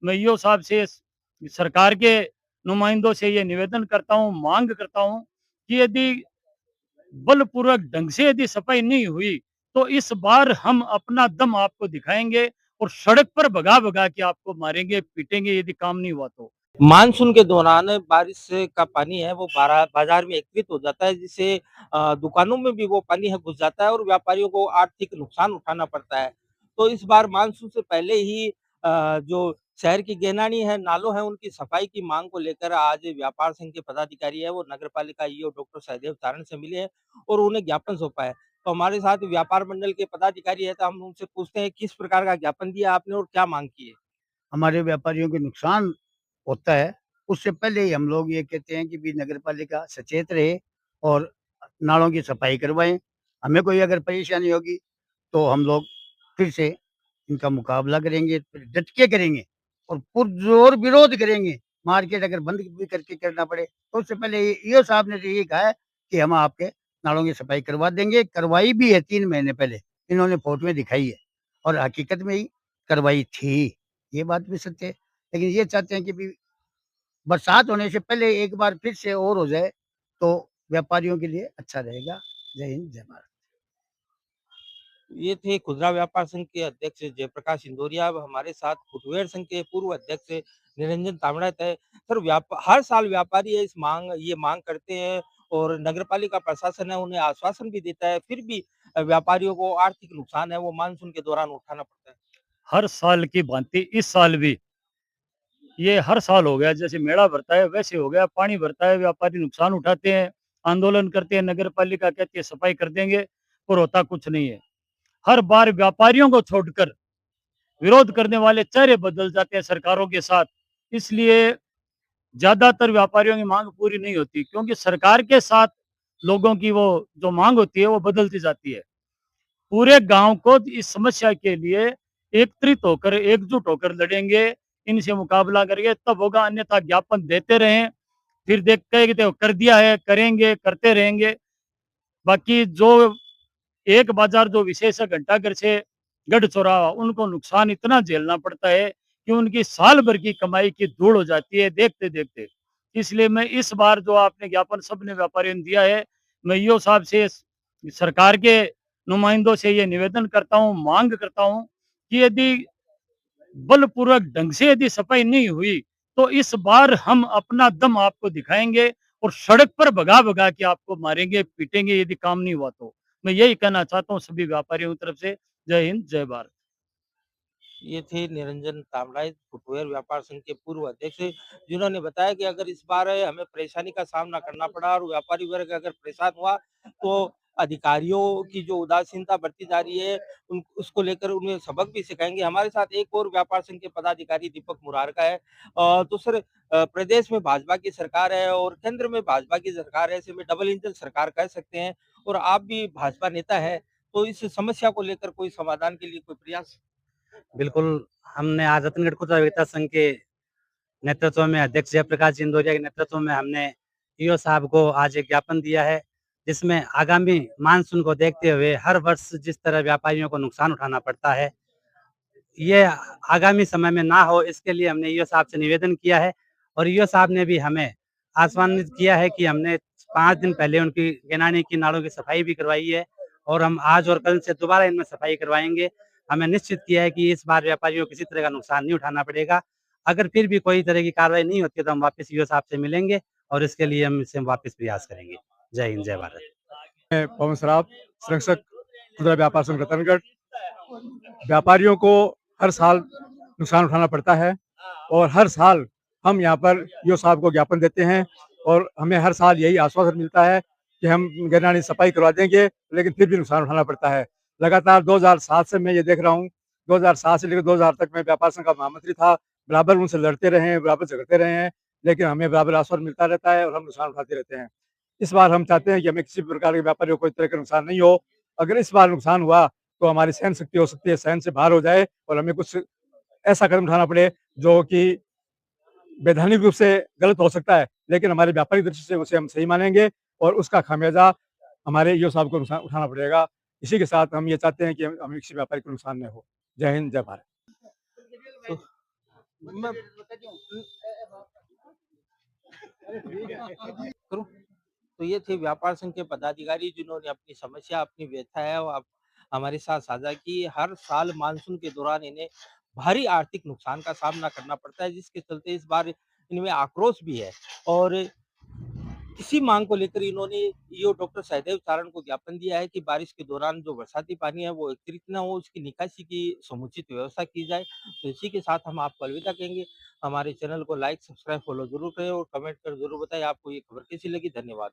मैं ईओ साहब से, सरकार के नुमाइंदों से ये निवेदन करता हूँ, मांग करता हूँ कि यदि बलपूर्वक ढंग से यदि सफाई नहीं हुई, तो इस बार हम अपना दम आपको दिखाएँगे और सड़क पर भगा-भगा के आपको मारेंगे, पीटेंगे यदि काम नहीं हुआ तो। मानसून के दौरान बारिश से का पानी है वो बाजार में एकत्रित हो जाता है, जिससे दुकानों में भी वो पानी है घुस जाता है और व्यापारियों को आर्थिक नुकसान उठाना पड़ता है। तो इस बार मानसून से पहले ही जो शहर की गैनानी है, नालों हैं, उनकी सफाई की मांग को लेकर आज व्यापार संघ के पदाधिकारी है वो नगर पालिका ईओ डॉक्टर सहदेव सारण से मिले हैं और उन्हें ज्ञापन सौंपा है। तो हमारे साथ व्यापार मंडल के पदाधिकारी है, तो हम उनसे पूछते हैं किस प्रकार का ज्ञापन दिया आपने और क्या मांग की है? हमारे व्यापारियों को नुकसान होता है, उससे पहले ही हम लोग ये कहते हैं कि भी नगर पालिका सचेत रहे और नालों की सफाई करवाएँ। हमें कोई अगर परेशानी होगी, तो हम लोग फिर से इनका मुकाबला करेंगे, फिर डट के करेंगे और पुरज़ोर विरोध करेंगे। मार्केट अगर बंद भी करके करना पड़े, तो उससे पहले ईओ साहब ने तो ये कहा है कि हम आपके नालों की सफाई करवा देंगे, करवाई भी है 3 महीने पहले। इन्होंने फ़ोटोएँ दिखाई है और हकीकत में ही करवाई थी। ये बात भी सत्य है। लेकिन ये चाहते हैं कि भी बरसात होने से पहले एक बार फिर से और हो जाए, तो व्यापारियों के लिए अच्छा रहेगा। जय हिंद, जय भारत। ये थे खुदरा व्यापार संघ के अध्यक्ष जयप्रकाश इंदौरिया। अब हमारे साथ फुटवियर संघ के पूर्व अध्यक्ष निरंजन तामड़ात है। सर, हर साल व्यापारी ये मांग करते हैं और नगर पालिका प्रशासन है उन्हें आश्वासन भी देता है, फिर भी व्यापारियों को आर्थिक नुकसान है वो मानसून के दौरान उठाना पड़ता है। हर साल की भांति इस साल भी ये हर साल हो गया, जैसे मेला भरता है वैसे हो गया, पानी भरता है, व्यापारी नुकसान उठाते हैं, आंदोलन करते हैं, नगर पालिका कहती है सफाई कर देंगे और होता कुछ नहीं है। हर बार व्यापारियों को छोड़कर विरोध करने वाले चेहरे बदल जाते हैं सरकारों के साथ। इसलिए ज़्यादातर व्यापारियों की माँग पूरी नहीं होती, क्योंकि सरकार के साथ लोगों की वो जो माँग होती है वो बदलती जाती है। पूरे गाँव को इस समस्या के लिए एकत्रित होकर, एकजुट होकर लड़ेंगे, इनसे मुकाबला करेंगे तब होगा, अन्यथा ज्ञापन देते रहें, फिर देखते हैं कि देखो कर दिया है, करेंगे, करते रहेंगे। बाकी जो एक बाज़ार जो विशेष है घंटाघर से गढ़ चौराहा, उनको नुकसान इतना झेलना पड़ता है कि उनकी साल भर की कमाई की धूल हो जाती है देखते-देखते। इसलिए मैं इस बार जो आपने ज्ञापन सबने व्यापारियों ने दिया है, मैं ईओ साहब से, सरकार के नुमाइंदों से ये निवेदन करता हूँ, माँग करता हूँ कि यदि बलपूर्वक ढंग से यदि सफाई नहीं हुई, तो इस बार हम अपना दम आपको दिखाएँगे और सड़क पर भगा-भगा के आपको मारेंगे, पीटेंगे यदि काम नहीं हुआ तो। मैं यही कहना चाहता हूँ सभी व्यापारियों की तरफ से। जय हिंद, जय भारत। ये थे निरंजन तामड़ाई, फुटवियर व्यापार संघ के पूर्व अध्यक्ष, जिन्होंने बताया कि अगर इस बार हमें परेशानी का सामना करना पड़ा और व्यापारी वर्ग अगर परेशान हुआ, तो अधिकारियों की जो उदासीनता बरती जा रही है, उसको लेकर उन्हें सबक भी सिखाएँगे। हमारे साथ एक और व्यापार संघ के पदाधिकारी दीपक मुरारका है। तो सर, प्रदेश में भाजपा की सरकार है और केंद्र में भाजपा की सरकार है, ऐसे में डबल इंजन सरकार कह सकते हैं और आप भी भाजपा नेता हैं, तो इस समस्या को लेकर कोई समाधान के लिए कोई प्रयास? बिल्कुल, हमने आज रतनगढ़ खुदरा विक्रेता संघ के नेतृत्व में अध्यक्ष जयप्रकाश इंदौरिया के नेतृत्व में हमने ईओ साहब को आज एक ज्ञापन दिया है, जिसमें आगामी मानसून को देखते हुए हर वर्ष जिस तरह व्यापारियों को नुकसान उठाना पड़ता है, ये आगामी समय में ना हो, इसके लिए हमने ईओ साहब से निवेदन किया है और ईओ साहब ने भी हमें आश्वासित किया है कि हमने 5 दिन पहले उनकी गैनानी की नालों की सफाई भी करवाई है और हम आज और कल से दोबारा इनमें सफाई करवाएँगे। हमें निश्चित किया है कि इस बार व्यापारियों को किसी तरह का नुकसान नहीं उठाना पड़ेगा। अगर फिर भी कोई तरह की कार्रवाई नहीं होती है, तो हम वापस ईओ साहब से मिलेंगे और इसके लिए हम इससे वापस प्रयास करेंगे। जय हिंद, जय भारत। मैं पवन सराफ, संरक्षक खुदरा व्यापार संघ रतनगढ़। व्यापारियों को हर साल नुकसान उठाना पड़ता है और हर साल हम यहाँ पर ईओ साहब को ज्ञापन देते हैं और हमें हर साल यही आश्वासन मिलता है कि हम गैनानी सफाई करवा देंगे, लेकिन फिर भी नुकसान उठाना पड़ता है। लगातार 2007 से मैं ये देख रहा हूँ, 2007 से लेकर 2000 तक मैं व्यापार संघ का महामंत्री था, बराबर उनसे लड़ते रहे हैं, बराबर झगड़ते रहे हैं, लेकिन हमें बराबर आश्वासन मिलता रहता है और हम नुकसान उठाते रहते हैं। इस बार हम चाहते हैं कि हमें किसी भी प्रकार के व्यापारियों को कोई तरह का नुकसान नहीं हो। अगर इस बार नुकसान हुआ, तो हमारी सहन शक्ति हो सकती है, सहन से बाहर हो जाए और हमें कुछ ऐसा कदम उठाना पड़े जो कि वैधानिक रूप से गलत हो सकता है, लेकिन हमारे व्यापारिक दृष्टि से उसे हम सही मानेंगे और उसका खामियाजा हमारे ईओ साहब को नुकसान उठाना पड़ेगा। इसी के साथ हम ये चाहते हैं कि हमें किसी व्यापारी को नुकसान न हो। जय हिंद, जय भारत। मैं करूं? तो ये थे व्यापार संघ के पदाधिकारी जिन्होंने अपनी समस्या, अपनी व्यथा है वो आप हमारे साथ साझा की। हर साल मानसून के दौरान इन्हें भारी आर्थिक नुकसान का सामना करना पड़ता है, जिसके चलते इस बार इनमें आक्रोश भी है और इसी मांग को लेकर इन्होंने ईओ डॉक्टर सहदेव चारण को ज्ञापन दिया है कि बारिश के दौरान जो बरसाती पानी है वो एकत्रित न हो, उसकी निकासी की समुचित व्यवस्था की जाए। तो इसी के साथ हम आपको अलविदा कहेंगे। हमारे चैनल को लाइक, सब्सक्राइब, फॉलो ज़रूर करें और कमेंट कर ज़रूर बताएँ आपको ये खबर कैसी लगी। धन्यवाद।